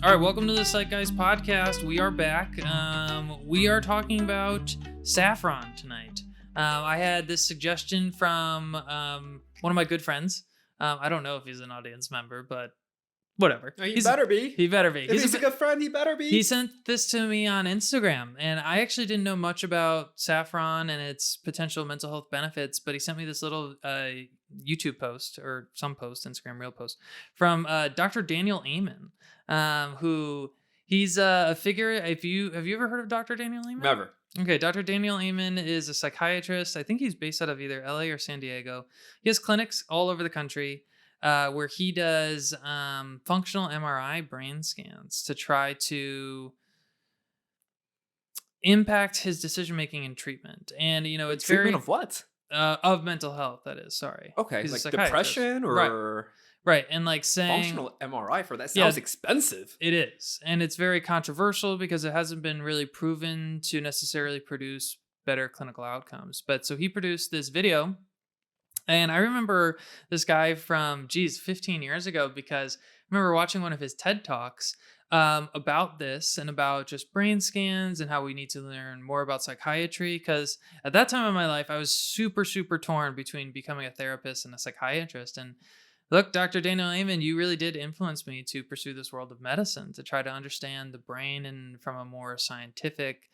All right, welcome to the Psych Guys podcast. We are back. We are talking about Saffron tonight. I had this suggestion from one of my good friends. I don't know if he's an audience member, but whatever. He better be. He better be. If he's a good friend, he better be. He sent this to me on Instagram, and I actually didn't know much about Saffron and its potential mental health benefits, but he sent me this little YouTube post or some post, Instagram Reel post from Dr. Daniel Amen, who he's a figure. Have you ever heard of Dr. Daniel Amen? Never. Okay, Dr. Daniel Amen is a psychiatrist. I think he's based out of either LA or San Diego. He has clinics all over the country. Where he does functional MRI brain scans to try to impact his decision making and treatment. And it's treatment of what? Of mental health. That is, sorry. Okay, He's like depression or right, and like saying functional MRI for that sounds expensive. It is, and it's very controversial because it hasn't been really proven to necessarily produce better clinical outcomes. But so he produced this video. And I remember this guy from, 15 years ago, because I remember watching one of his TED Talks about this and about just brain scans and how we need to learn more about psychiatry. Because at that time in my life, I was super, super torn between becoming a therapist and a psychiatrist. And look, Dr. Daniel Amen, you really did influence me to pursue this world of medicine, to try to understand the brain and from a more scientific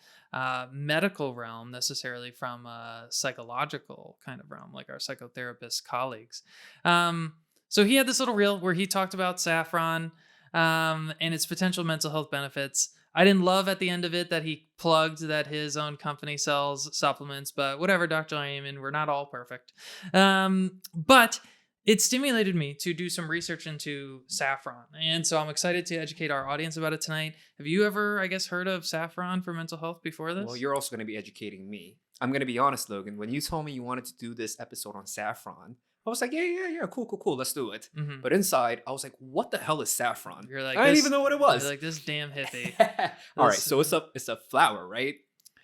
medical realm, necessarily from a psychological kind of realm, like our psychotherapist colleagues. So he had this little reel where he talked about Saffron and its potential mental health benefits. I didn't love at the end of it that he plugged that his own company sells supplements, but whatever, Dr. Amen, we're not all perfect. But it stimulated me to do some research into Saffron. And so I'm excited to educate our audience about it tonight. Have you ever, heard of Saffron for mental health before this? Well, you're also going to be educating me. I'm going to be honest, Logan. When you told me you wanted to do this episode on Saffron, I was like, yeah, cool, let's do it. Mm-hmm. But inside, I was like, what the hell is saffron? You're like, I didn't even know what it was. You're like, this damn hippie. All right, so it's a flower, right?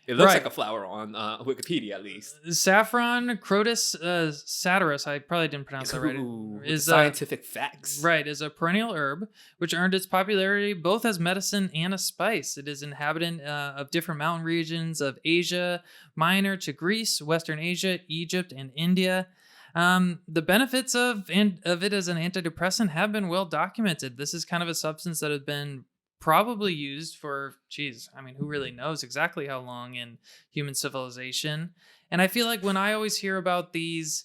It looks like a flower on Wikipedia, at least. Saffron, Crotus satirus, I probably didn't pronounce that right. Is scientific facts. Right, is a perennial herb, which earned its popularity both as medicine and a spice. It is inhabitant of different mountain regions of Asia Minor to Greece, Western Asia, Egypt, and India. The benefits of it as an antidepressant have been well documented. This is kind of a substance that has been probably used for, who really knows exactly how long in human civilization. And I feel like when I always hear about these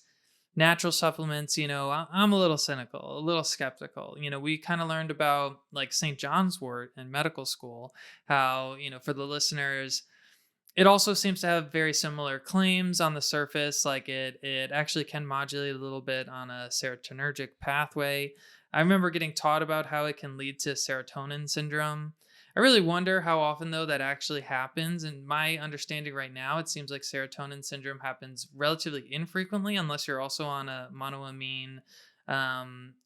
natural supplements, I'm a little cynical, a little skeptical. We kind of learned about like St. John's wort in medical school, how, for the listeners, it also seems to have very similar claims on the surface. Like it actually can modulate a little bit on a serotonergic pathway. I remember getting taught about how it can lead to serotonin syndrome. I really wonder how often, though, that actually happens. And my understanding right now, it seems like serotonin syndrome happens relatively infrequently unless you're also on a monoamine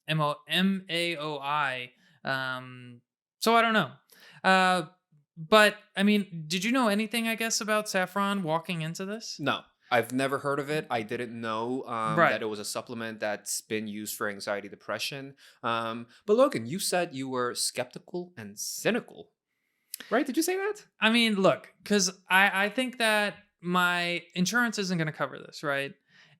MAOI. So I don't know. But, did you know anything, about saffron walking into this? No. I've never heard of it. I didn't know that it was a supplement that's been used for anxiety, depression. But Logan, you said you were skeptical and cynical, right? Did you say that? Look, because I think that my insurance isn't going to cover this, right?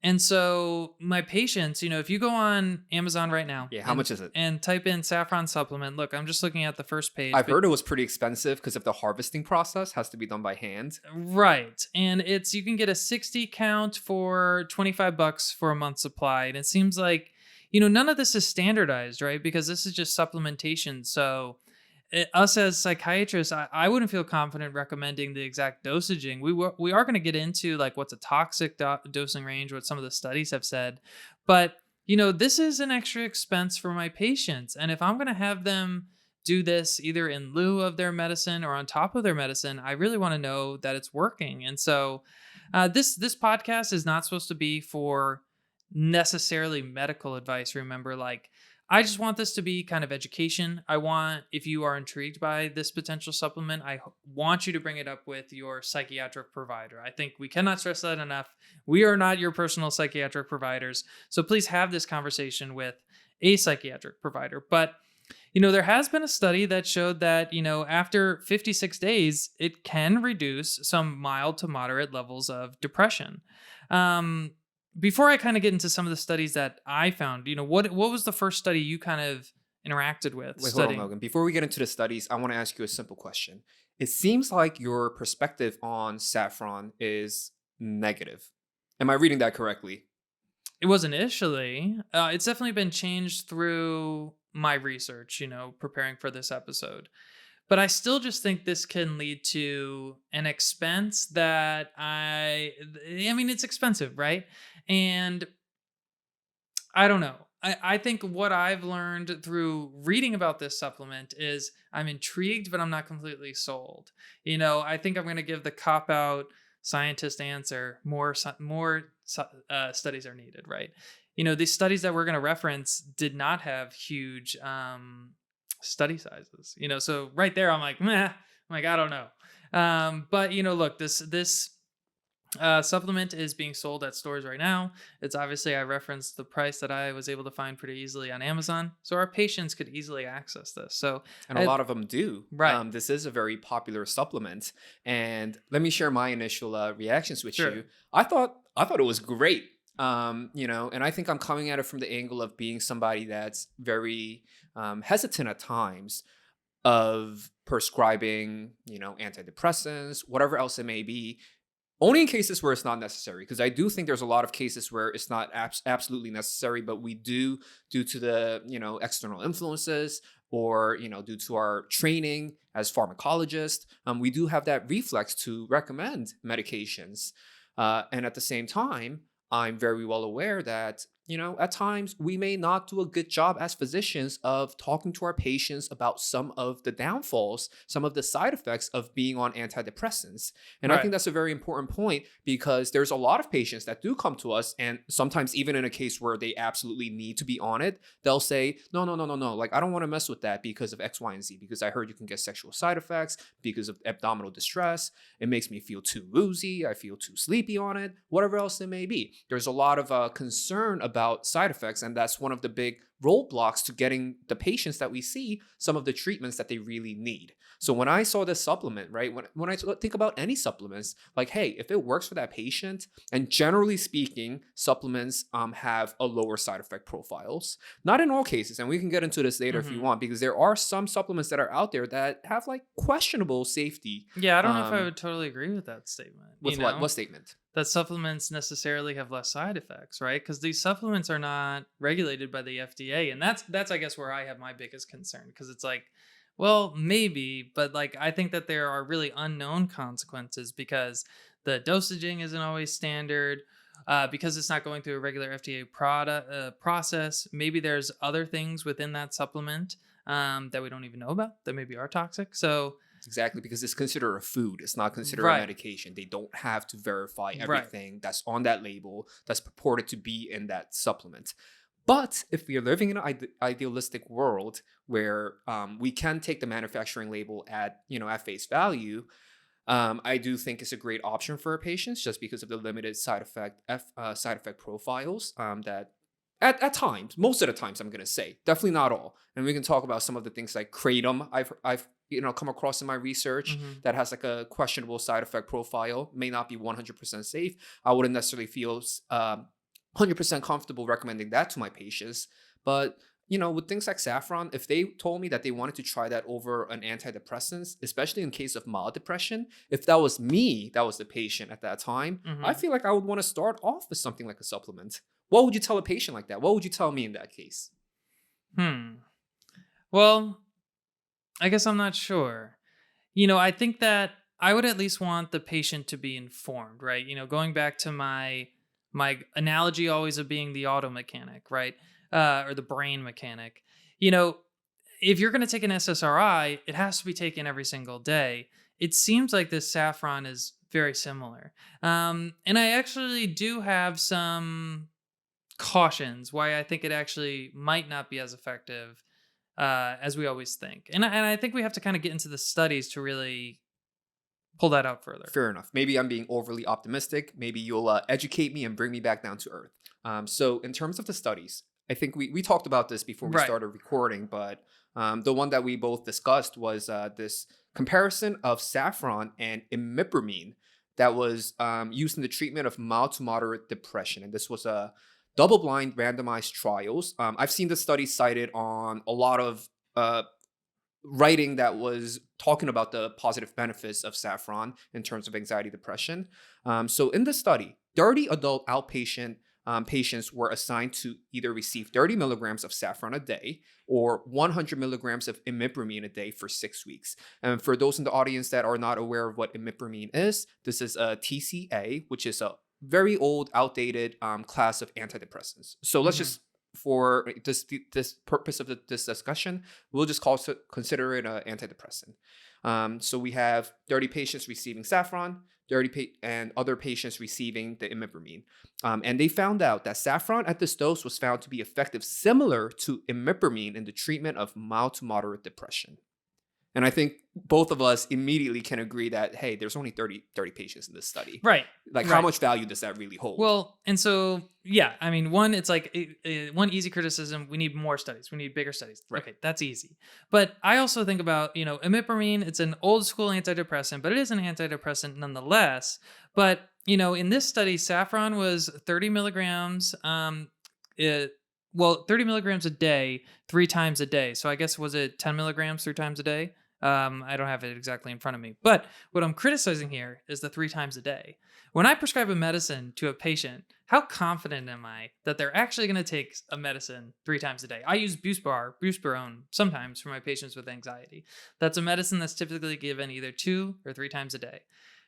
And so my patients, if you go on Amazon right now. Yeah, how much is it? And type in saffron supplement. Look, I'm just looking at the first page. I've heard it was pretty expensive because of the harvesting process has to be done by hand. Right. And you can get a 60 count for $25 for a month's supply. And it seems like, none of this is standardized, right? Because this is just supplementation. So us as psychiatrists, I wouldn't feel confident recommending the exact dosaging. We are going to get into like what's a toxic dosing range, what some of the studies have said. But, this is an extra expense for my patients. And if I'm going to have them do this either in lieu of their medicine or on top of their medicine, I really want to know that it's working. And so this podcast is not supposed to be for necessarily medical advice. Remember, I just want this to be kind of education. If you are intrigued by this potential supplement, I want you to bring it up with your psychiatric provider. I think we cannot stress that enough. We are not your personal psychiatric providers. So please have this conversation with a psychiatric provider. But There has been a study that showed that, after 56 days, it can reduce some mild to moderate levels of depression. Um, Before I kind of get into some of the studies that I found, what was the first study you kind of interacted with Wait, hold on, studying? Logan. Before we get into the studies, I want to ask you a simple question. It seems like your perspective on saffron is negative. Am I reading that correctly? It was initially. It's definitely been changed through my research, preparing for this episode. But I still just think this can lead to an expense that I mean, it's expensive, right? And I don't know. I think what I've learned through reading about this supplement is I'm intrigued, but I'm not completely sold. I think I'm going to give the cop out scientist answer. More studies are needed, right? These studies that we're going to reference did not have huge study sizes. So right there, I'm like, meh. I'm like, I don't know. But look, this supplement is being sold at stores right now. It's obviously, I referenced the price that I was able to find pretty easily on Amazon. So our patients could easily access this. So, And a lot of them do. right. This is a very popular supplement, and let me share my initial reactions with Sure. you. I thought it was great. And I think I'm coming at it from the angle of being somebody that's very hesitant at times of prescribing, antidepressants, whatever else it may be, only in cases where it's not necessary, because I do think there's a lot of cases where it's not absolutely necessary, but we do, due to the external influences, or due to our training as pharmacologists, we do have that reflex to recommend medications. And at the same time, I'm very well aware that at times we may not do a good job as physicians of talking to our patients about some of the downfalls, some of the side effects of being on antidepressants. And I Right. think that's a very important point, because there's a lot of patients that do come to us, and sometimes even in a case where they absolutely need to be on it, they'll say, no, no, no, no, no. Like, I don't want to mess with that because of X, Y, and Z, because I heard you can get sexual side effects because of abdominal distress. It makes me feel too woozy. I feel too sleepy on it, whatever else it may be. There's a lot of concern about side effects, and that's one of the big roadblocks to getting the patients that we see some of the treatments that they really need. So when I saw this supplement, right, when I think about any supplements, like, hey, if it works for that patient, and generally speaking, supplements have a lower side effect profiles. Not in all cases, and we can get into this later if you Hmm. want, because there are some supplements that are out there that have like questionable safety. Yeah, I don't know if I Um, would totally agree with that statement. with what? What statement? That supplements necessarily have less side effects, right? Because these supplements are not regulated by the FDA, and that's I guess where I have my biggest concern, because it's like, well, maybe, but like I think that there are really unknown consequences because the dosaging isn't always standard. Because it's not going through a regular FDA process. Maybe there's other things within that supplement that we don't even know about that maybe are toxic. So, Exactly, because it's considered a food. It's not considered a right, medication. They don't have to verify right. everything that's on that label that's purported to be in that supplement. But if we are living in an idealistic world where we can take the manufacturing label at at face value, I do think it's a great option for our patients, just because of the limited side effect profiles that at times, most of the times, I'm gonna say, definitely not all. And we can talk about some of the things like kratom. I've come across in my research Hmm. that has like a questionable side effect profile, may not be 100% safe. I wouldn't necessarily feel 100% comfortable recommending that to my patients. But with things like saffron, if they told me that they wanted to try that over an antidepressant, especially in case of mild depression, if that was me, that was the patient at that time, I Hmm. feel like I would want to start off with something like a supplement. What would you tell a patient like that? What would you tell me in that case? Hmm. Well, I guess I'm not sure. I think that I would at least want the patient to be informed, right? Going back to my analogy always of being the auto mechanic, right? Or the brain mechanic. You know, if you're going to take an SSRI, it has to be taken every single day. It seems like this saffron is very similar. And I actually do have some cautions why I think it actually might not be as effective as we always think. And I think we have to kind of get into the studies to really pull that out further. Fair enough. Maybe I'm being overly optimistic. Maybe you'll educate me and bring me back down to earth. So, in terms of the studies, I think we talked about this before we Right. started recording, but the one that we both discussed was this comparison of saffron and imipramine that was used in the treatment of mild to moderate depression. And this was a double-blind randomized trials. I've seen the study cited on a lot of writing that was talking about the positive benefits of saffron in terms of anxiety depression. So in the study, 30 adult outpatient patients were assigned to either receive 30 milligrams of saffron a day or 100 milligrams of imipramine a day for 6 weeks. And for those in the audience that are not aware of what imipramine is, this is a TCA, which is a very old, outdated class of antidepressants. So let's Hmm. just for this purpose of this discussion, we'll just consider it an antidepressant. So we have 30 patients receiving saffron, and other patients receiving the imipramine. And they found out that saffron at this dose was found to be effective similar to imipramine in the treatment of mild to moderate depression. And I think both of us immediately can agree that, hey, there's only 30 patients in this study. Right. Like, how Right. much value does that really hold? Well, and so yeah, I mean, one, it's like one easy criticism: we need more studies, we need bigger studies. Right. Okay, that's easy. But I also think about imipramine. It's an old school antidepressant, but it is an antidepressant nonetheless. But in this study, saffron was 30 milligrams. It, well, 30 milligrams a day, 3 times a day. So I guess was it 10 milligrams 3 times a day? I don't have it exactly in front of me. But what I'm criticizing here is the 3 times a day. When I prescribe a medicine to a patient, how confident am I that they're actually going to take a medicine 3 times a day? I use buspirone sometimes for my patients with anxiety. That's a medicine that's typically given either 2 or 3 times a day.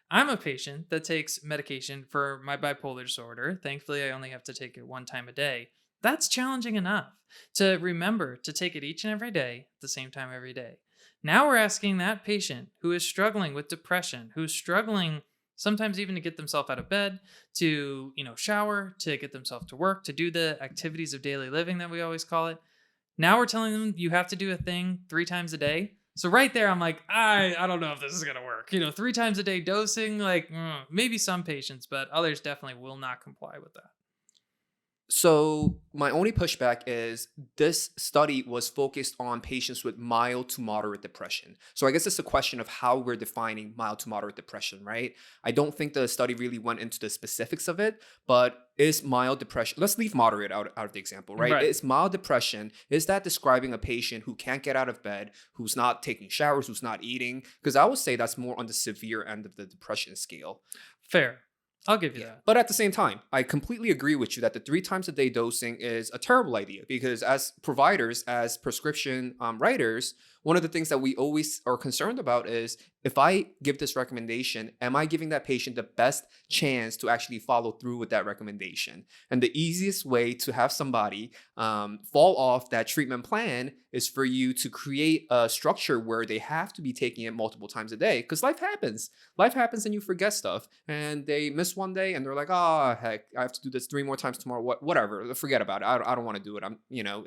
I'm a patient that takes medication for my bipolar disorder. Thankfully, I only have to take it 1 time a day. That's challenging enough to remember to take it each and every day at the same time every day. Now we're asking that patient who is struggling with depression, who's struggling sometimes even to get themselves out of bed, to, shower, to get themselves to work, to do the activities of daily living that we always call it. Now we're telling them you have to do a thing 3 times a day. So right there, I'm like, I don't know if this is gonna work. 3 times a day dosing, like maybe some patients, but others definitely will not comply with that. So my only pushback is this study was focused on patients with mild to moderate depression. So I guess it's a question of how we're defining mild to moderate depression, right? I don't think the study really went into the specifics of it, but is mild depression, let's leave moderate out of the example, right? Right. Is mild depression, is that describing a patient who can't get out of bed, who's not taking showers, who's not eating? Because I would say that's more on the severe end of the depression scale. Fair. I'll give you Yeah. that. But at the same time, I completely agree with you that the 3 times a day dosing is a terrible idea because, as providers, as prescription writers, one of the things that we always are concerned about is if I give this recommendation, am I giving that patient the best chance to actually follow through with that recommendation? And the easiest way to have somebody fall off that treatment plan is for you to create a structure where they have to be taking it multiple times a day because life happens. Life happens and you forget stuff and they miss one day and they're like, oh, heck, I have to do this 3 more times tomorrow. Whatever, forget about it. I don't want to do it.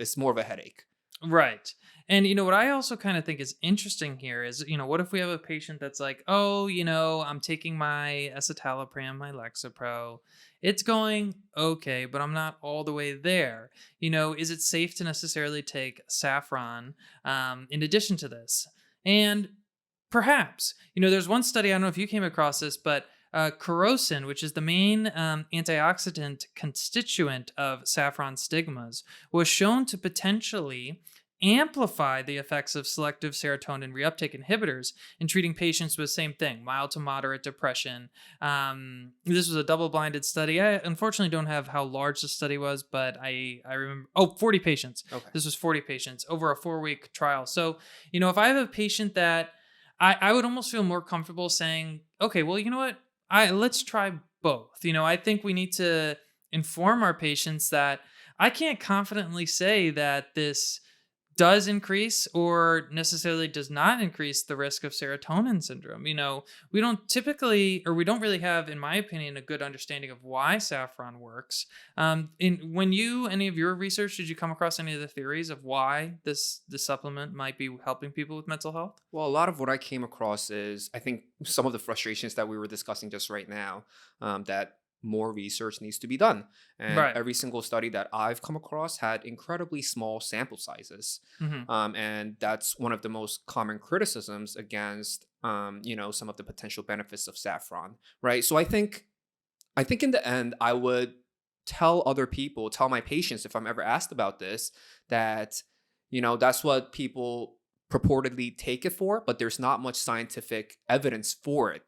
It's more of a headache. Right. And what I also kind of think is interesting here is, what if we have a patient that's like, oh, I'm taking my escitalopram, my Lexapro. It's going okay, but I'm not all the way there. Is it safe to necessarily take saffron in addition to this? And perhaps, there's one study, I don't know if you came across this, but Corrosin, which is the main antioxidant constituent of saffron stigmas, was shown to potentially amplify the effects of selective serotonin reuptake inhibitors in treating patients with same thing, mild to moderate depression. This was a double-blinded study. I unfortunately don't have how large the study was, but I remember, 40 patients. Okay. This was 40 patients over a 4-week trial. So, if I have a patient that I would almost feel more comfortable saying, okay, well, you know what? Let's try both. I think we need to inform our patients that I can't confidently say that this does increase or necessarily does not increase the risk of serotonin syndrome. We don't typically, or we don't really have, in my opinion, a good understanding of why saffron works. Any of your research, did you come across any of the theories of why this supplement might be helping people with mental health? Well, a lot of what I came across is, I think, some of the frustrations that we were discussing just right now, that more research needs to be done. And Right. every single study that I've come across had incredibly small sample sizes. Hmm. And that's one of the most common criticisms against, some of the potential benefits of saffron, right? So I think in the end, I would tell my patients if I'm ever asked about this, that, that's what people purportedly take it for, but there's not much scientific evidence for it.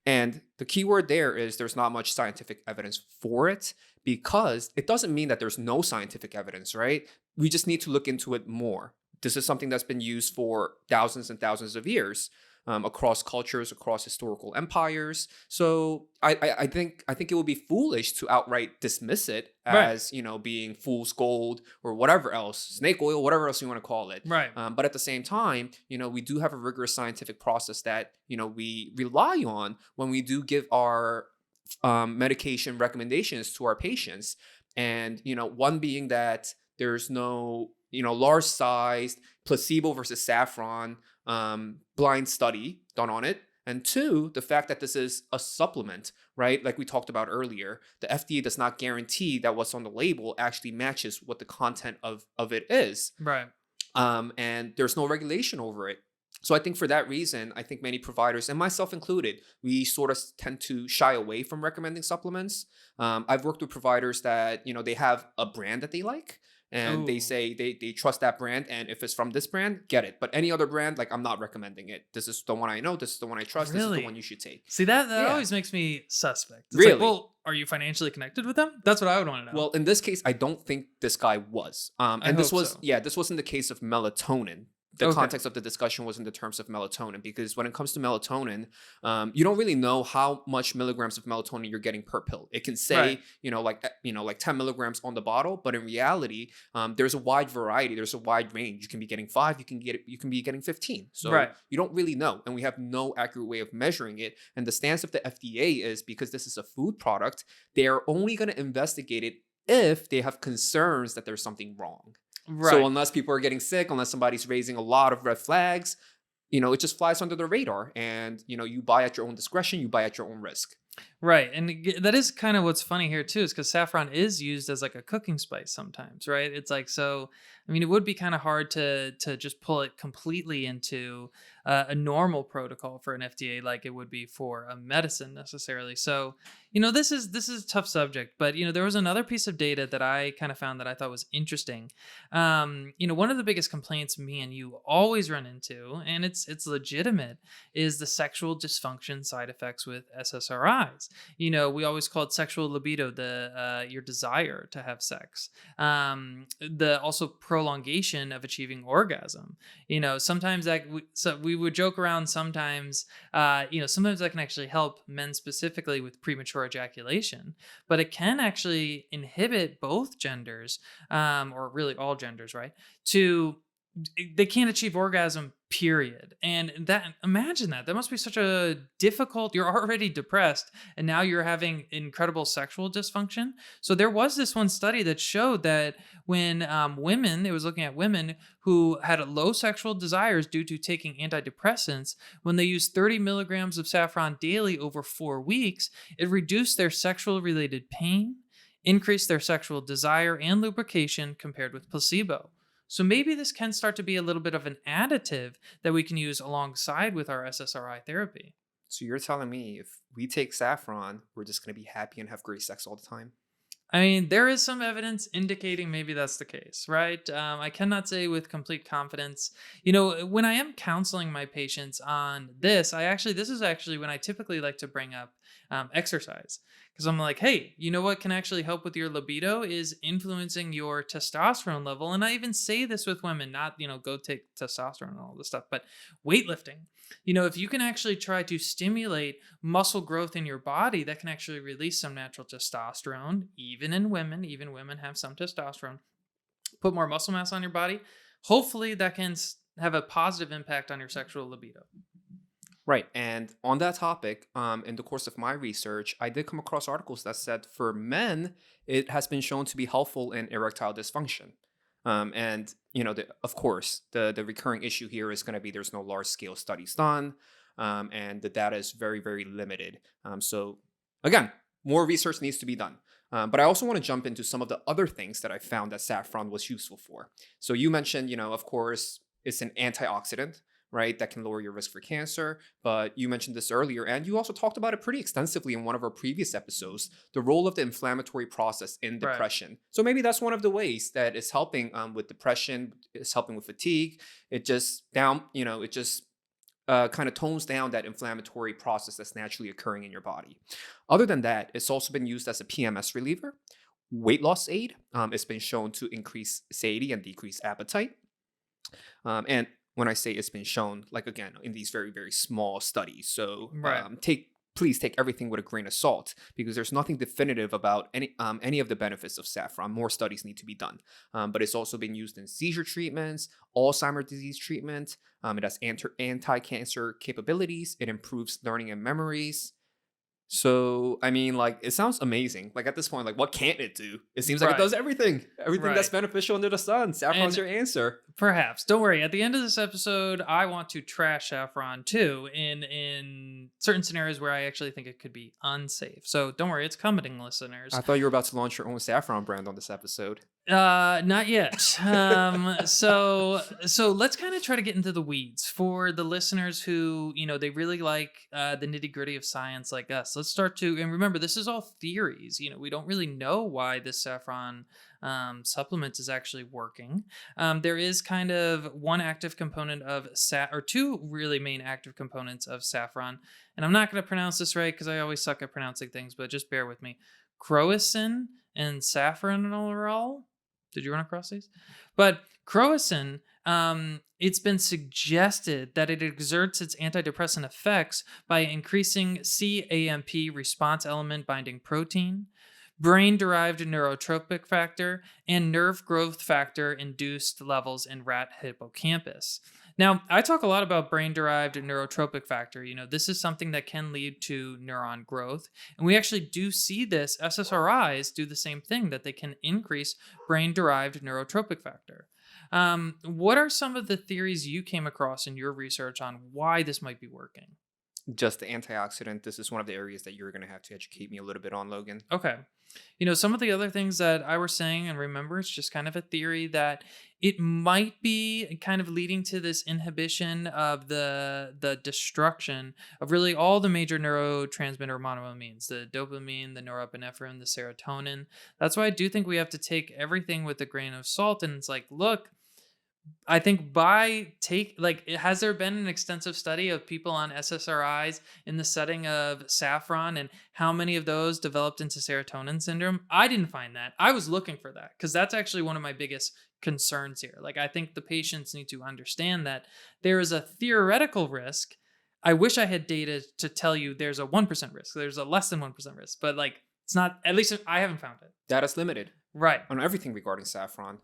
And the key word there is there's not much scientific evidence for it, because it doesn't mean that there's no scientific evidence, right? We just need to look into it more. This is something that's been used for thousands and thousands of years, across cultures, across historical empires. So I think it would be foolish to outright dismiss it Right. as, being fool's gold or whatever else, snake oil, whatever else you want to call it. Right. But at the same time, we do have a rigorous scientific process that, we rely on when we do give our medication recommendations to our patients. And, one being that there's no, large sized placebo versus saffron blind study done on it. And two, the fact that this is a supplement, right? Like we talked about earlier, the FDA does not guarantee that what's on the label actually matches what the content of it is. Right. And there's no regulation over it. So I think for that reason, I think many providers, and myself included, we sort of tend to shy away from recommending supplements. I've worked with providers that, they have a brand that they like, and they Oh, say they trust that brand. And if it's from this brand, get it. But any other brand, like, I'm not recommending it. This is the one I know. This is the one I trust. This is the one really? you should take. See, that Yeah, always makes me suspect. It's like, really. well, are you financially connected with them? That's what I would want to know. Well, in this case, I don't think this guy was. I And this hope was, so. yeah, this wasn't the case of melatonin. The Okay. context of the discussion was in the terms of melatonin, because when it comes to melatonin, you don't really know how much milligrams of melatonin you're getting per pill. It can Right. say, like 10 milligrams on the bottle, but in reality, there's a wide variety. There's a wide range. You can be getting 5. You can be getting 15. So Right. you don't really know, and we have no accurate way of measuring it. And the stance of the FDA is, because this is a food product, they are only going to investigate it if they have concerns that there's something wrong. So Right. unless people are getting sick, unless somebody's raising a lot of red flags, it just flies under the radar. And, you buy at your own discretion, you buy at your own risk. Right. And that is kind of what's funny here too, is because saffron is used as like a cooking spice sometimes, right? It's like, so, I mean, it would be kind of hard to just pull it completely into a normal protocol for an FDA like it would be for a medicine necessarily. So, this is a tough subject, but there was another piece of data that I kind of found that I thought was interesting. One of the biggest complaints me and you always run into, and it's legitimate, is the sexual dysfunction side effects with SSRIs. We always call it sexual libido, the your desire to have sex. The also prolongation of achieving orgasm. Sometimes so we would joke around. Sometimes that can actually help men specifically with premature ejaculation, but it can actually inhibit both genders, or really all genders, right? To They can't achieve orgasm, period. And that, imagine that must be such a difficult, you're already depressed and now you're having incredible sexual dysfunction. So there was this one study that showed that when women, it was looking at women who had low sexual desires due to taking antidepressants, when they used 30 milligrams of saffron daily over 4 weeks, it reduced their sexual related pain, increased their sexual desire and lubrication compared with placebo. So maybe this can start to be a little bit of an additive that we can use alongside with our SSRI therapy. So you're telling me if we take saffron, we're just going to be happy and have great sex all the time? I mean, there is some evidence indicating maybe that's the case, right? I cannot say with complete confidence. When I am counseling my patients on this, this is actually when I typically like to bring up exercise. Because I'm like, hey, you know what can actually help with your libido is influencing your testosterone level. And I even say this with women, not, go take testosterone and all this stuff, but weightlifting. If you can actually try to stimulate muscle growth in your body, that can actually release some natural testosterone, even women have some testosterone, put more muscle mass on your body. Hopefully that can have a positive impact on your sexual libido. Right. And on that topic, in the course of my research, I did come across articles that said for men, it has been shown to be helpful in erectile dysfunction. And, of course, the recurring issue here is going to be there's no large scale studies done, and the data is very, very limited. So, again, more research needs to be done. But I also want to jump into some of the other things that I found that saffron was useful for. So you mentioned, of course, it's an antioxidant, right? That can lower your risk for cancer. But you mentioned this earlier, and you also talked about it pretty extensively in one of our previous episodes, the role of the inflammatory process in Right. depression. So maybe that's one of the ways that it's helping with depression, it's helping with fatigue. It just kind of tones down that inflammatory process that's naturally occurring in your body. Other than that, it's also been used as a PMS reliever, weight loss aid. It's been shown to increase satiety and decrease appetite. And when I say it's been shown, like again, in these very, very small studies. So Right. please take everything with a grain of salt because there's nothing definitive about any of the benefits of saffron. More studies need to be done. But it's also been used in seizure treatments, Alzheimer's disease treatment. It has anti-cancer capabilities. It improves learning and memories. So, I mean, like, it sounds amazing. Like, at this point, like, what can't it do? It seems like it Right. does everything. Everything that's Right. beneficial under the sun. Saffron's And your answer. perhaps. Don't worry. At the end of this episode, I want to trash saffron too in certain scenarios where I actually think it could be unsafe. So don't worry, it's coming, listeners. I thought you were about to launch your own saffron brand on this episode. Not yet. So let's kind of try to get into the weeds for the listeners who, they really like the nitty-gritty of science like us. Let's start to, and remember, this is all theories. We don't really know why this saffron supplement is actually working. There is kind of one active component of or two really main active components of saffron, and I'm not going to pronounce this right because I always suck at pronouncing things, but just bear with me. Crocin and safranol. Did you run across these? But crocin, it's been suggested that it exerts its antidepressant effects by increasing CAMP response element binding protein, brain-derived neurotropic factor, and nerve growth factor induced levels in rat hippocampus. Now, I talk a lot about brain-derived neurotropic factor. This is something that can lead to neuron growth. And we actually do see this. SSRIs do the same thing, that they can increase brain-derived neurotropic factor. What are some of the theories you came across in your research on why this might be working? Just the antioxidant. This is one of the areas that you're going to have to educate me a little bit on, Logan. Okay. Some of the other things that I was saying, and remember, it's just kind of a theory that it might be kind of leading to this inhibition of the destruction of really all the major neurotransmitter monoamines, the dopamine, the norepinephrine, the serotonin. That's why I do think we have to take everything with a grain of salt. And it's like, look, I think has there been an extensive study of people on SSRIs in the setting of saffron and how many of those developed into serotonin syndrome? I didn't find that. I was looking for that because that's actually one of my biggest concerns here. Like, I think the patients need to understand that there is a theoretical risk. I wish I had data to tell you there's a 1% risk. There's a less than 1% risk, but it's not, at least I haven't found it. Data's limited. Right. On everything regarding saffron.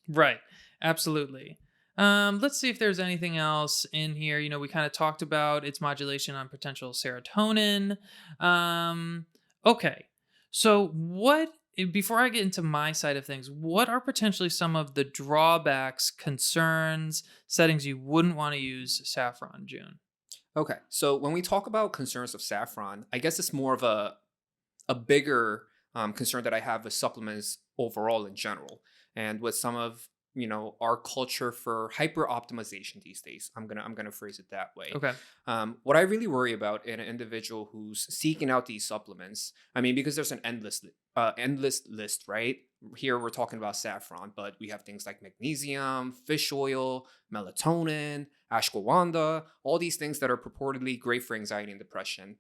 Right. Absolutely. Let's see if there's anything else in here. We kind of talked about its modulation on potential serotonin. Okay. So before I get into my side of things, what are potentially some of the drawbacks, concerns, settings you wouldn't want to use saffron, June? Okay. So when we talk about concerns of saffron, I guess it's more of a bigger concern that I have with supplements overall in general. And with some of our culture for hyper optimization these days. I'm gonna phrase it that way. Okay. What I really worry about in an individual who's seeking out these supplements, I mean, because there's an endless list, right? Here we're talking about saffron, but we have things like magnesium, fish oil, melatonin, ashwagandha, all these things that are purportedly great for anxiety and depression.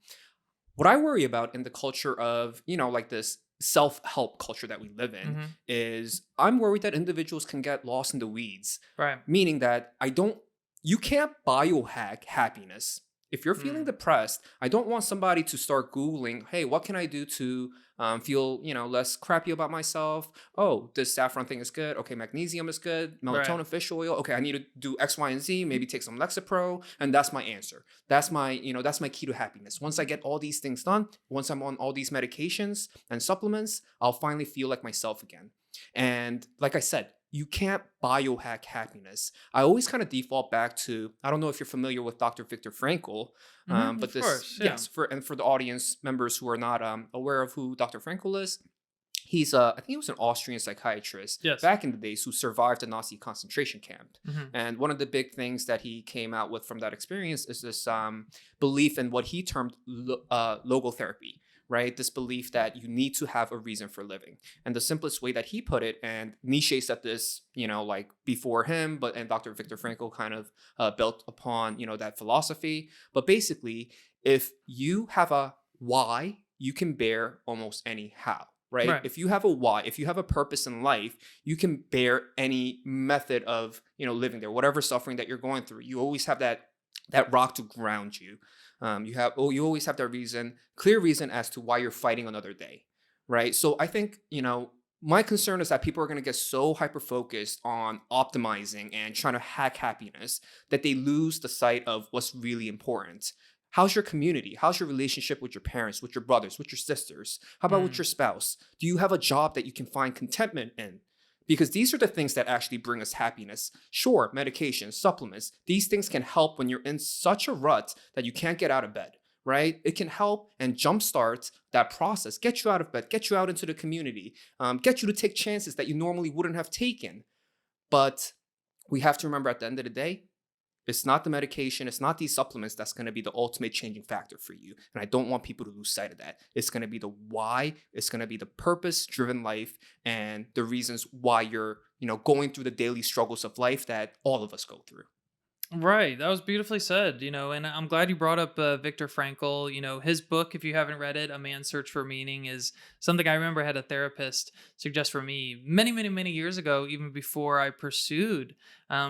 What I worry about in the culture of, like this self-help culture that we live in is I'm worried that individuals can get lost in the weeds. Right. Meaning that you can't biohack happiness. If you're feeling depressed, I don't want somebody to start Googling, hey, what can I do to feel, less crappy about myself? Oh, this saffron thing is good. Okay, magnesium is good. Melatonin, fish oil. Okay, I need to do X, Y, and Z. Maybe take some Lexapro. And that's my answer. That's my key to happiness. Once I get all these things done, once I'm on all these medications and supplements, I'll finally feel like myself again. And like I said, you can't biohack happiness. I always kind of default back to, I don't know if you're familiar with Dr. Viktor Frankl, but Of this, course, yeah. yes, for the audience members who are not aware of who Dr. Frankl is, he's I think he was an Austrian psychiatrist Yes. back in the days who survived the Nazi concentration camp. Hmm. And one of the big things that he came out with from that experience is this belief in what he termed logotherapy, right? This belief that you need to have a reason for living. And the simplest way that he put it, and Nietzsche said this, like before him, and Dr. Viktor Frankl kind of built upon, that philosophy. But basically, if you have a why, you can bear almost any how. Right? Right. If you have a why, if you have a purpose in life, you can bear any method of, living there, whatever suffering that you're going through. You always have that rock to ground you. You always have that clear reason as to why you're fighting another day, right? So I think, my concern is that people are going to get so hyper focused on optimizing and trying to hack happiness that they lose the sight of what's really important. How's your community? How's your relationship with your parents, with your brothers, with your sisters? How about with Mm. your spouse? Do you have a job that you can find contentment in? Because these are the things that actually bring us happiness. Sure, medication, supplements, these things can help when you're in such a rut that you can't get out of bed, right? It can help and jumpstart that process, get you out of bed, get you out into the community, get you to take chances that you normally wouldn't have taken. But we have to remember at the end of the day, it's not the medication, it's not these supplements that's going to be the ultimate changing factor for you. And I don't want people to lose sight of that. It's going to be the why, it's going to be the purpose-driven life and the reasons why you're, going through the daily struggles of life that all of us go through. Right. That was beautifully said, and I'm glad you brought up Viktor Frankl. His book, if you haven't read it, A Man's Search for Meaning, is something I remember I had a therapist suggest for me many, many, many years ago, even before I pursued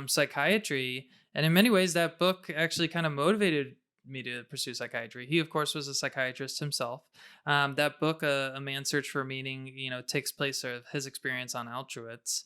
psychiatry. And in many ways, that book actually kind of motivated me to pursue psychiatry. He, of course, was a psychiatrist himself. That book, A Man's Search for Meaning, takes place of his experience on Auschwitz.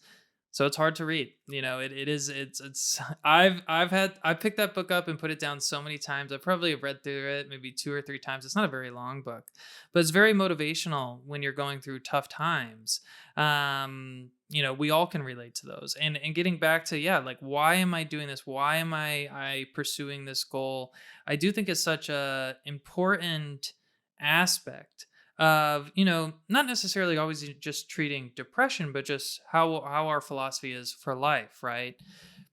So it's hard to read. It's I picked that book up and put it down so many times. I probably have read through it maybe 2 or 3 times. It's not a very long book, but it's very motivational when you're going through tough times. We all can relate to those. And getting back to, like, why am I doing this? Why am I pursuing this goal? I do think it's such a important aspect of, not necessarily always just treating depression, but just how our philosophy is for life, right?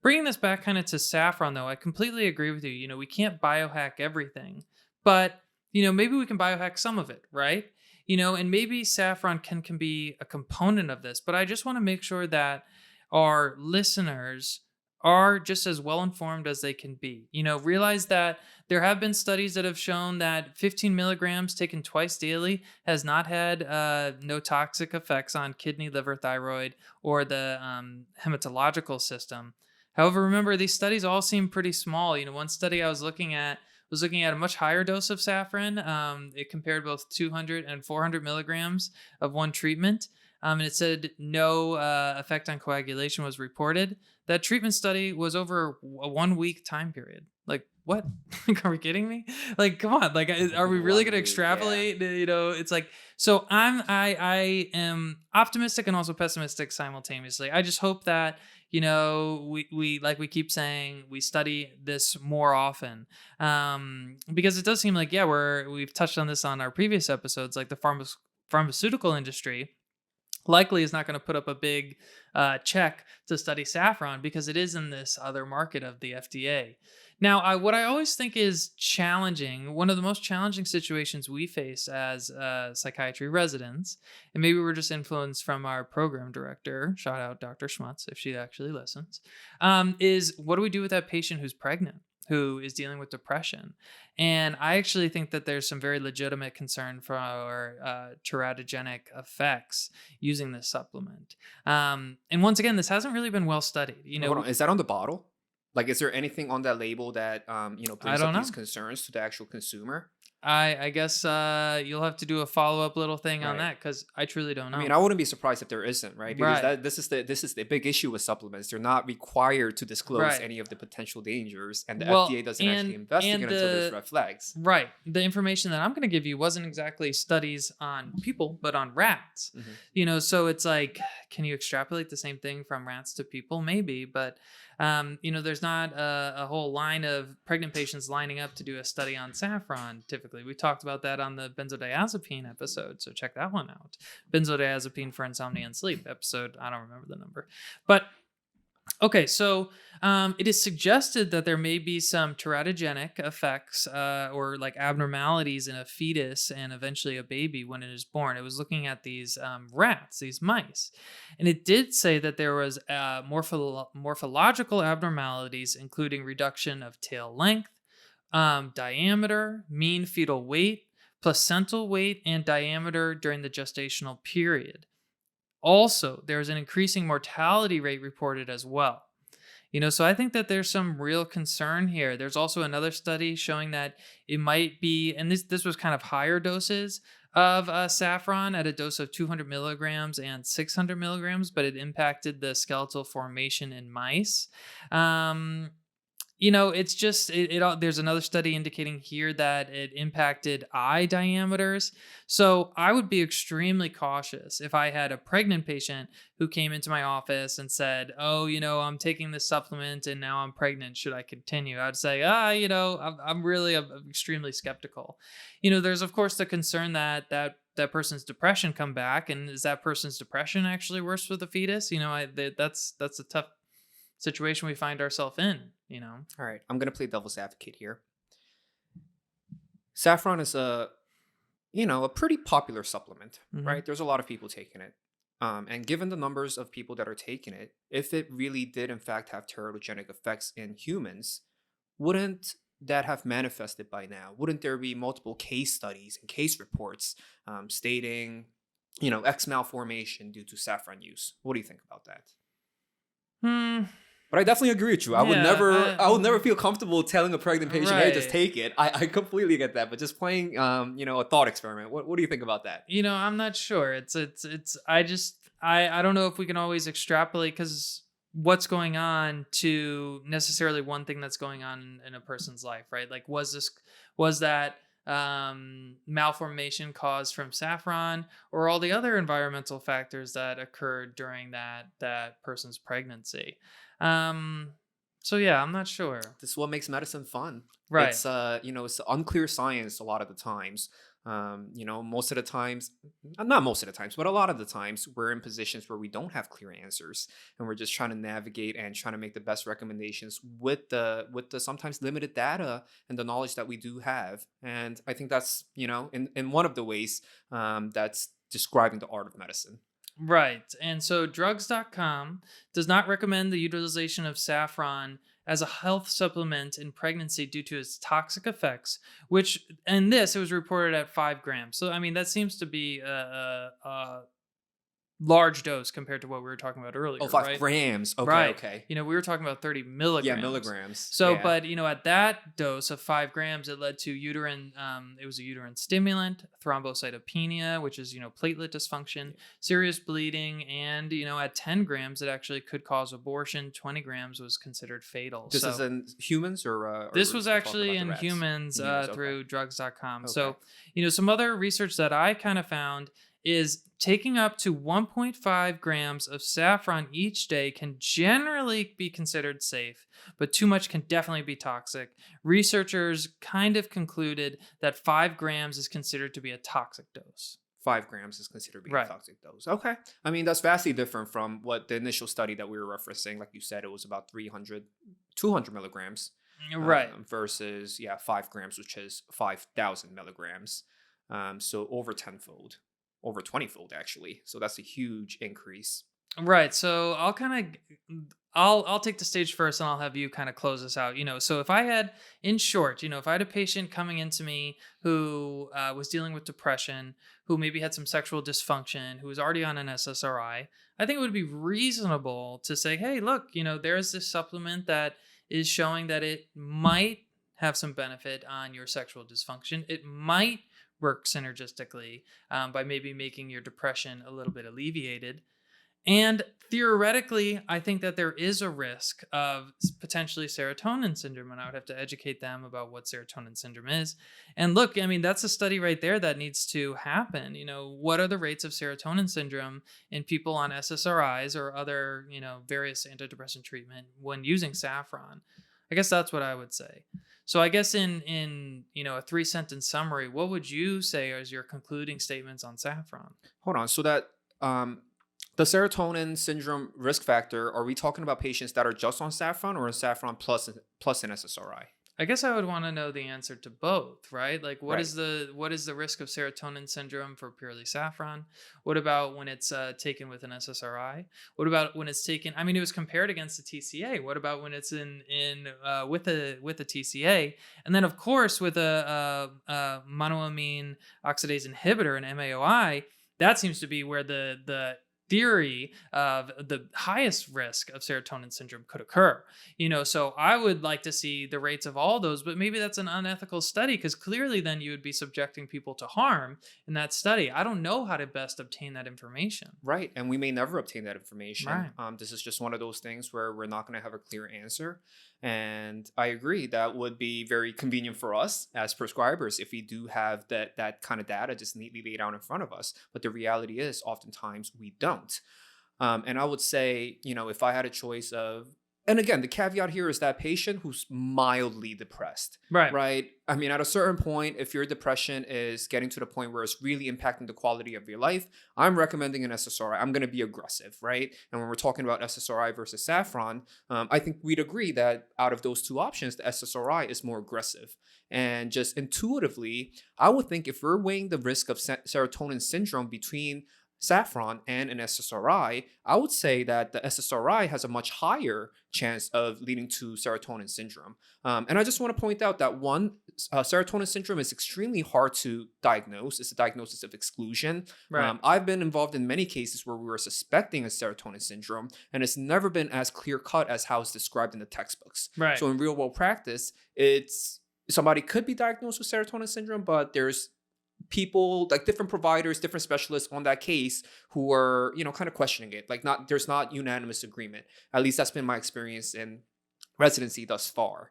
Bringing this back kind of to Saffron, though, I completely agree with you. We can't biohack everything, but maybe we can biohack some of it, right? And maybe Saffron can be a component of this, but I just want to make sure that our listeners are just as well informed as they can be. Realize that there have been studies that have shown that 15 milligrams taken twice daily has not had no toxic effects on kidney, liver, thyroid, or the hematological system. However, remember, these studies all seem pretty small. One study I was looking at a much higher dose of saffron. It compared both 200 and 400 milligrams of one treatment. And it said no effect on coagulation was reported. That treatment study was over a 1 week time period. Like, what? Are we kidding me? Like, come on. Like, are we really going to 1 week, yeah. extrapolate? It's like, so I am optimistic and also pessimistic simultaneously. I just hope that, we like we keep saying, we study this more often, because it does seem like, we've touched on this on our previous episodes, like the pharmaceutical industry likely is not going to put up a big check to study saffron because it is in this other market of the FDA. Now, what I always think is challenging, one of the most challenging situations we face as psychiatry residents, and maybe we're just influenced from our program director, shout out Dr. Schmutz if she actually listens, is what do we do with that patient who's pregnant, who is dealing with depression? And I actually think that there's some very legitimate concern for our teratogenic effects using this supplement. And once again, this hasn't really been well studied. Hold on, is that on the bottle? Like, is there anything on that label that I brings don't up know. these concerns to the actual consumer? I guess you'll have to do a follow up little thing on Right. that because I truly don't I mean, know. I wouldn't be surprised if there isn't, right? Because Right. this is the big issue with supplements. They're not required to disclose Right. any of the potential dangers, and the FDA Well, doesn't actually and investigate until there's the red flags. right, the information that I'm going to give you wasn't exactly studies on people, but on rats. Hmm. So it's like, can you extrapolate the same thing from rats to people? Maybe, but there's not a whole line of pregnant patients lining up to do a study on saffron. Typically, we talked about that on the benzodiazepine episode, so check that one out. Benzodiazepine for insomnia and sleep episode. I don't remember the number, but okay, so it is suggested that there may be some teratogenic effects or like abnormalities in a fetus and eventually a baby when it is born. It was looking at these rats, these mice, and it did say that there was morphological abnormalities, including reduction of tail length, diameter, mean fetal weight, placental weight, and diameter during the gestational period. Also, there's an increasing mortality rate reported as well. So I think that there's some real concern here. There's also another study showing that it might be, and this was kind of higher doses of saffron at a dose of 200 milligrams and 600 milligrams, but it impacted the skeletal formation in mice. Um, it's just there's another study indicating here that it impacted eye diameters. So I would be extremely cautious if I had a pregnant patient who came into my office and said, "Oh, I'm taking this supplement and now I'm pregnant. Should I continue?" I'd say, I'm really I'm extremely skeptical. There's of course the concern that person's depression come back, and is that person's depression actually worse for the fetus? That's a tough situation we find ourselves in. All right, I'm gonna play devil's advocate here. Saffron is a pretty popular supplement, Hmm. right? There's a lot of people taking it. And given the numbers of people that are taking it, if it really did in fact have teratogenic effects in humans, wouldn't that have manifested by now? Wouldn't there be multiple case studies and case reports stating, X malformation due to saffron use? What do you think about that? Hmm. But I definitely agree with you. Yeah. I would never feel comfortable telling a pregnant patient, "Hey, just Right. take it." I completely get that. But just playing, a thought experiment. What do you think about that? I'm not sure. It's. I don't know if we can always extrapolate because what's going on to necessarily one thing that's going on in a person's life, right? Like, was that malformation caused from saffron or all the other environmental factors that occurred during that person's pregnancy? Um. So yeah, I'm not sure. This is what makes medicine fun. Right. It's unclear science a lot of the times. Most of the times, not most of the times, but a lot of the times, we're in positions where we don't have clear answers, and we're just trying to navigate and trying to make the best recommendations with the sometimes limited data and the knowledge that we do have. And I think that's in one of the ways that's describing the art of medicine. Right. And so drugs.com does not recommend the utilization of saffron as a health supplement in pregnancy due to its toxic effects, which, and this, it was reported at 5 grams. So, I mean, that seems to be a large dose compared to what we were talking about Oh, earlier, five right? grams. Okay, Right. okay. We were talking about 30 Yeah, milligrams. milligrams. So, Yeah. but, at that dose of 5 grams, it led to it was a uterine stimulant, thrombocytopenia, which is, platelet dysfunction, serious bleeding. And, at 10 grams, it actually could cause abortion. 20 grams was considered fatal. This is So, in humans, or this we're was still talking actually about the in rats? humans In humans, okay. through drugs.com. Okay. So, some other research that I kind of found is taking up to 1.5 grams of saffron each day can generally be considered safe, but too much can definitely be toxic. Researchers kind of concluded that 5 grams is considered to be a toxic dose. 5 grams is considered to be a Right. toxic dose. Okay. I mean, that's vastly different from what the initial study that we were referencing. Like you said, it was about 300, 200 milligrams Right. versus, yeah, 5 grams, which is 5,000 milligrams. So over tenfold, over 20-fold, actually. So that's a huge increase. Right. So I'll take the stage first and I'll have you kind of close this out. So if I had, in short, if I had a patient coming into me who was dealing with depression, who maybe had some sexual dysfunction, who was already on an SSRI, I think it would be reasonable to say, hey, look, there's this supplement that is showing that it might have some benefit on your sexual dysfunction. It might work synergistically by maybe making your depression a little bit alleviated. And theoretically, I think that there is a risk of potentially serotonin syndrome, and I would have to educate them about what serotonin syndrome is. And look, I mean, that's a study right there that needs to happen. What are the rates of serotonin syndrome in people on SSRIs or other, various antidepressant treatment when using saffron? I guess that's what I would say. So I guess in a 3 sentence summary, what would you say as your concluding statements on saffron? Hold on. So that the serotonin syndrome risk factor, are we talking about patients that are just on saffron or on saffron plus an SSRI? I guess I would want to know the answer to both, right? Like what Right. is the risk of serotonin syndrome for purely saffron? What about when it's taken with an SSRI? What about when it's taken, I mean, it was compared against the TCA. What about when it's in with a TCA? And then of course with a monoamine oxidase inhibitor, an MAOI, that seems to be where the theory of the highest risk of serotonin syndrome could occur. So I would like to see the rates of all those, but maybe that's an unethical study because clearly then you would be subjecting people to harm in that study. I don't know how to best obtain that information. Right. And we may never obtain that information. Right. This is just one of those things where we're not going to have a clear answer. And I agree that would be very convenient for us as prescribers if we do have that kind of data just neatly laid out in front of us. But the reality is oftentimes we don't. And I would say, if I had a choice of, and again, the caveat here is that patient who's mildly depressed, Right. right? I mean, at a certain point, if your depression is getting to the point where it's really impacting the quality of your life, I'm recommending an SSRI. I'm going to be aggressive, right? And when we're talking about SSRI versus saffron, I think we'd agree that out of those two options, the SSRI is more aggressive. And just intuitively, I would think if we're weighing the risk of serotonin syndrome between saffron and an SSRI, I would say that the SSRI has a much higher chance of leading to serotonin syndrome. And I just want to point out that serotonin syndrome is extremely hard to diagnose. It's a diagnosis of exclusion. Right. I've been involved in many cases where we were suspecting a serotonin syndrome, and it's never been as clear cut as how it's described in the textbooks. Right. So in real world practice, somebody could be diagnosed with serotonin syndrome, but there's people like different providers, different specialists on that case who are, kind of questioning it. Like there's not unanimous agreement. At least that's been my experience in residency thus far.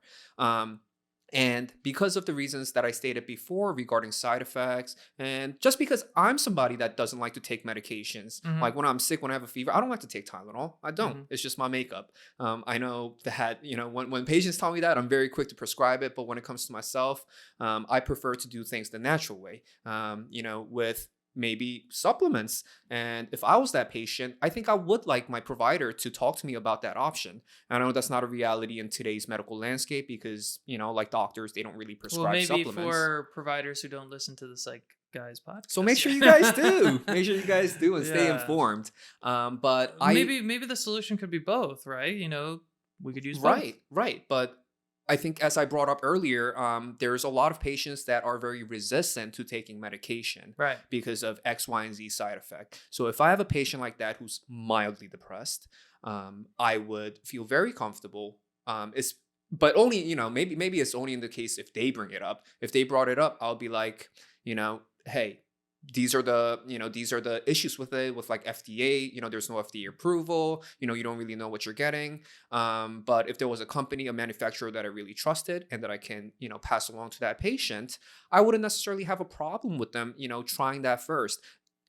And because of the reasons that I stated before regarding side effects, and just because I'm somebody that doesn't like to take medications, Mhm. like when I'm sick, when I have a fever, I don't like to take Tylenol. I don't. Mhm. It's just my makeup. I know that, when patients tell me that, I'm very quick to prescribe it. But when it comes to myself, I prefer to do things the natural way, with maybe supplements. And if I was that patient, I think I would like my provider to talk to me about that option. I know that's not a reality in today's medical landscape because, like doctors, they don't really Well, prescribe maybe supplements. for providers who don't listen to the Psych Guys podcast. So make sure you guys do. Make sure you guys do and stay Yeah. informed. But maybe the solution could be both, right? We could use both. right. But I think, as I brought up earlier, there's a lot of patients that are very resistant to taking medication, Right. because of X, Y, and Z side effect. So if I have a patient like that who's mildly depressed, I would feel very comfortable. But only, maybe it's only in the case if they bring it up. If they brought it up, I'll be like, hey, these are the issues with it, with like FDA. There's no FDA approval. You don't really know what you're getting. But if there was a company, a manufacturer that I really trusted and that I can, pass along to that patient, I wouldn't necessarily have a problem with them, trying that first.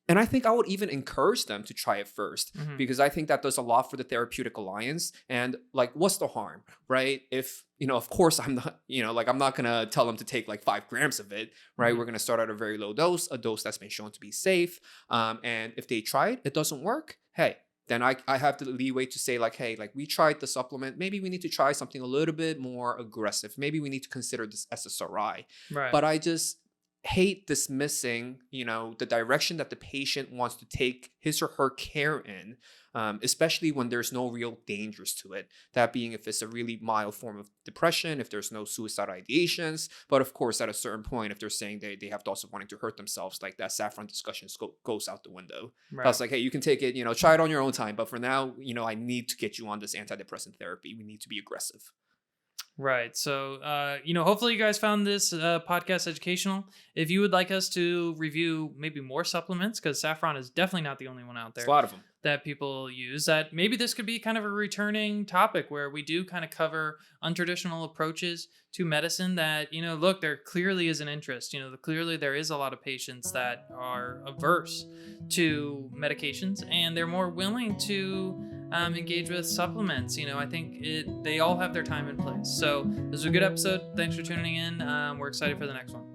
And I think I would even encourage them to try it first, Mhm. because I think that does a lot for the therapeutic alliance. And like, what's the harm, right? If, of course I'm not, I'm not going to tell them to take like 5 grams of it, right? Mhm. We're going to start at a very low dose, a dose that's been shown to be safe. And if they try it doesn't work, hey, then I have the leeway to say like, hey, like we tried the supplement. Maybe we need to try something a little bit more aggressive. Maybe we need to consider this SSRI. Right. But I just hate dismissing, the direction that the patient wants to take his or her care in, especially when there's no real dangers to it. That being if it's a really mild form of depression, if there's no suicide ideations. But of course, at a certain point, if they're saying they have thoughts of wanting to hurt themselves, like that saffron discussion goes out the window. Right. I was like, hey, you can take it, try it on your own time. But for now, I need to get you on this antidepressant therapy. We need to be aggressive. Right. So, hopefully you guys found this podcast educational. If you would like us to review maybe more supplements, because Saffron is definitely not the only one out It's a there lot of them. that people use, that maybe this could be kind of a returning topic where we do kind of cover untraditional approaches to medicine that, look, there clearly is an interest. Clearly there is a lot of patients that are averse to medications and they're more willing to engage with supplements. I think they all have their time and place. So this was a good episode. Thanks for tuning in. We're excited for the next one.